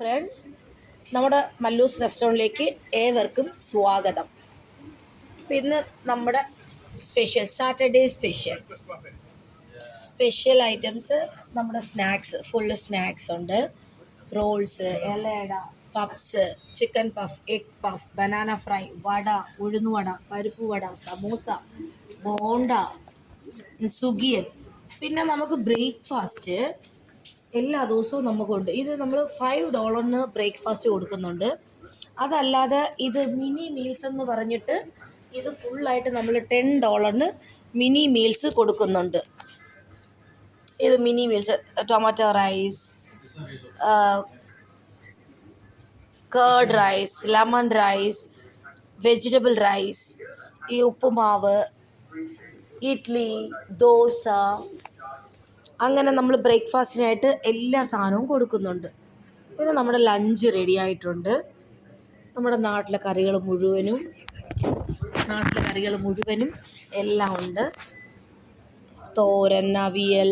Friends, നമ്മുടെ മല്ലൂസ് റെസ്റ്റോറൻറ്റിലേക്ക് ഏവർക്കും സ്വാഗതം. അപ്പോൾ ഇന്ന് നമ്മുടെ സ്പെഷ്യൽ സാറ്റർഡേ സ്പെഷ്യൽ ഐറ്റംസ്, നമ്മുടെ സ്നാക്സ്, ഫുള്ള് സ്നാക്സ് ഉണ്ട്. റോൾസ്, ഇലയട, puffs, chicken puff, egg puff, banana fry, vada, ഉഴുന്നുവട, പരിപ്പ് വട, സമൂസ, ബോണ്ട, സുഗിയൻ. പിന്നെ നമുക്ക് ബ്രേക്ക്ഫാസ്റ്റ് എല്ലാ ദിവസവും നമുക്കുണ്ട്. ഇത് നമ്മൾ $5 ബ്രേക്ക്ഫാസ്റ്റ് കൊടുക്കുന്നുണ്ട്. അതല്ലാതെ ഇത് മിനി മീൽസ് എന്ന് പറഞ്ഞിട്ട് ഇത് ഫുള്ളായിട്ട് നമ്മൾ $10 മിനി മീൽസ് കൊടുക്കുന്നുണ്ട്. ഇത് mini meals, tomato rice, curd rice, lemon rice, vegetable rice, ഈ ഉപ്പുമാവ്, ഇഡ്ഡലി, ദോശ, അങ്ങനെ നമ്മൾ ബ്രേക്ക്ഫാസ്റ്റിനായിട്ട് എല്ലാ സാധനവും കൊടുക്കുന്നുണ്ട്. പിന്നെ നമ്മുടെ ലഞ്ച് റെഡി ആയിട്ടുണ്ട്. നമ്മുടെ നാട്ടിലെ കറികൾ മുഴുവനും എല്ലാം ഉണ്ട്. Thoran, avial,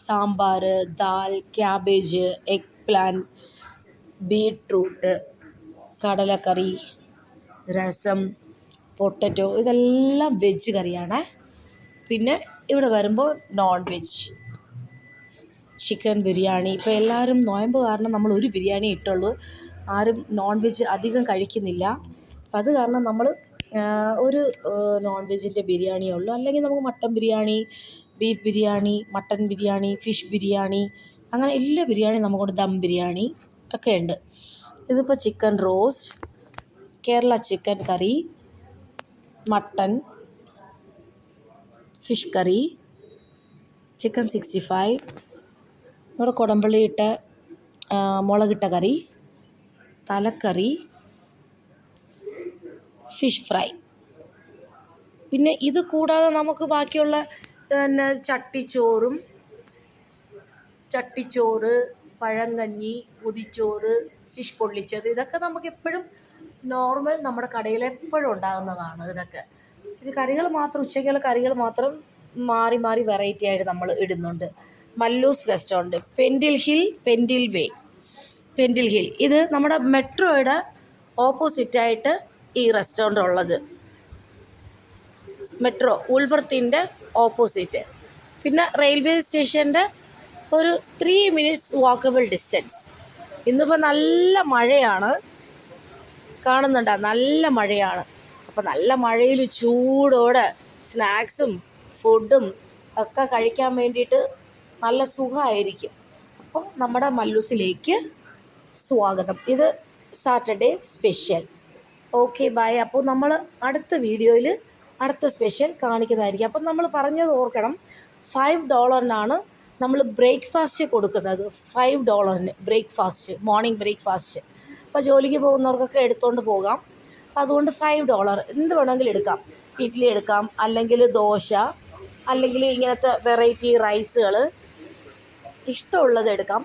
sambar, dal, cabbage, eggplant, beetroot, കടലക്കറി, രസം, പൊട്ടറ്റോ, ഇതെല്ലാം വെജ് കറിയാണ്. പിന്നെ ഇവിടെ വരുമ്പോൾ നോൺ വെജ്, ചിക്കൻ ബിരിയാണി. ഇപ്പോൾ എല്ലാവരും നോയമ്പ് കാരണം നമ്മൾ ഒരു ബിരിയാണി ഇട്ടുള്ളൂ. ആരും നോൺ വെജ് അധികം കഴിക്കുന്നില്ല. അപ്പം അത് കാരണം നമ്മൾ ഒരു നോൺ വെജിൻ്റെ ബിരിയാണിയേ ഉള്ളൂ. അല്ലെങ്കിൽ നമുക്ക് mutton biryani, beef biryani, mutton biryani, fish biryani, അങ്ങനെ എല്ലാ ബിരിയാണിയും നമുക്കുണ്ട്. ദം ബിരിയാണി ഒക്കെ ഉണ്ട്. ഇതിപ്പോൾ ചിക്കൻ റോസ്റ്റ്, കേരള ചിക്കൻ കറി, മട്ടൻ, ഫിഷ് കറി, ചിക്കൻ 65, നമ്മുടെ കുടംപുളിയിട്ട മുളകിട്ട കറി, തലക്കറി, ഫിഷ് ഫ്രൈ. പിന്നെ ഇത് കൂടാതെ നമുക്ക് ബാക്കിയുള്ള പിന്നെ ചട്ടിച്ചോറ്, പഴങ്കഞ്ഞി, പൊതിച്ചോറ്, ഫിഷ് പൊള്ളിച്ചത്, ഇതൊക്കെ നമുക്ക് എപ്പോഴും നോർമൽ നമ്മുടെ കടയിൽ എപ്പോഴും ഉണ്ടാകുന്നതാണ്. ഇതൊക്കെ ഇത് കറികൾ മാത്രം, ഉച്ചയ്ക്കുള്ള കറികൾ മാത്രം മാറി മാറി വെറൈറ്റി ആയിട്ട് നമ്മൾ ഇടുന്നുണ്ട്. Mallus restaurant, Pendle Hill. ഇത് നമ്മുടെ മെട്രോയുടെ ഓപ്പോസിറ്റായിട്ട് ഈ റെസ്റ്റോറൻറ്റ് ഉള്ളത്. മെട്രോ ഉൾവർത്തിൻ്റെ ഓപ്പോസിറ്റ്. പിന്നെ റെയിൽവേ സ്റ്റേഷൻ്റെ ഒരു 3 minutes വാക്കബിൾ ഡിസ്റ്റൻസ്. ഇന്നിപ്പോൾ നല്ല മഴയാണ്, കാണുന്നുണ്ടോ? നല്ല മഴയാണ്. അപ്പോൾ നല്ല മഴയിൽ ചൂടോടെ സ്നാക്സും ഫുഡും ഒക്കെ കഴിക്കാൻ വേണ്ടിയിട്ട് നല്ല സുഖമായിരിക്കും. അപ്പോൾ നമ്മുടെ മല്ലൂസിലേക്ക് സ്വാഗതം. ഇത് സാറ്റർഡേ സ്പെഷ്യൽ. Okay, by. അപ്പോൾ നമ്മൾ അടുത്ത വീഡിയോയിൽ അടുത്ത സ്പെഷ്യൽ കാണിക്കുന്നതായിരിക്കും. അപ്പം നമ്മൾ പറഞ്ഞത് ഓർക്കണം, $5 നമ്മൾ ബ്രേക്ക്ഫാസ്റ്റ് കൊടുക്കുന്നത്. $5 ബ്രേക്ക്ഫാസ്റ്റ്, മോർണിംഗ് ബ്രേക്ക്ഫാസ്റ്റ്. അപ്പോൾ ജോലിക്ക് പോകുന്നവർക്കൊക്കെ എടുത്തുകൊണ്ട് പോകാം. അതുകൊണ്ട് $5 എന്ത് വേണമെങ്കിലും എടുക്കാം. ഇഡ്ഡലി എടുക്കാം, അല്ലെങ്കിൽ ദോശ, അല്ലെങ്കിൽ ഇങ്ങനത്തെ വെറൈറ്റി റൈസുകൾ, ഇഷ്ടമുള്ളത് എടുക്കാം.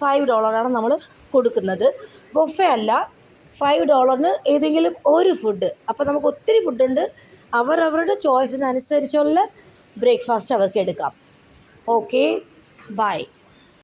$5 നമ്മൾ കൊടുക്കുന്നത്. ബൊഫേ അല്ല, $5 ഏതെങ്കിലും ഒരു ഫുഡ്. അപ്പോൾ നമുക്ക് ഒത്തിരി ഫുഡുണ്ട്. അവരവരുടെ ചോയ്സിനനുസരിച്ചുള്ള ബ്രേക്ക്ഫാസ്റ്റ് അവർക്ക് എടുക്കാം. Okay, by.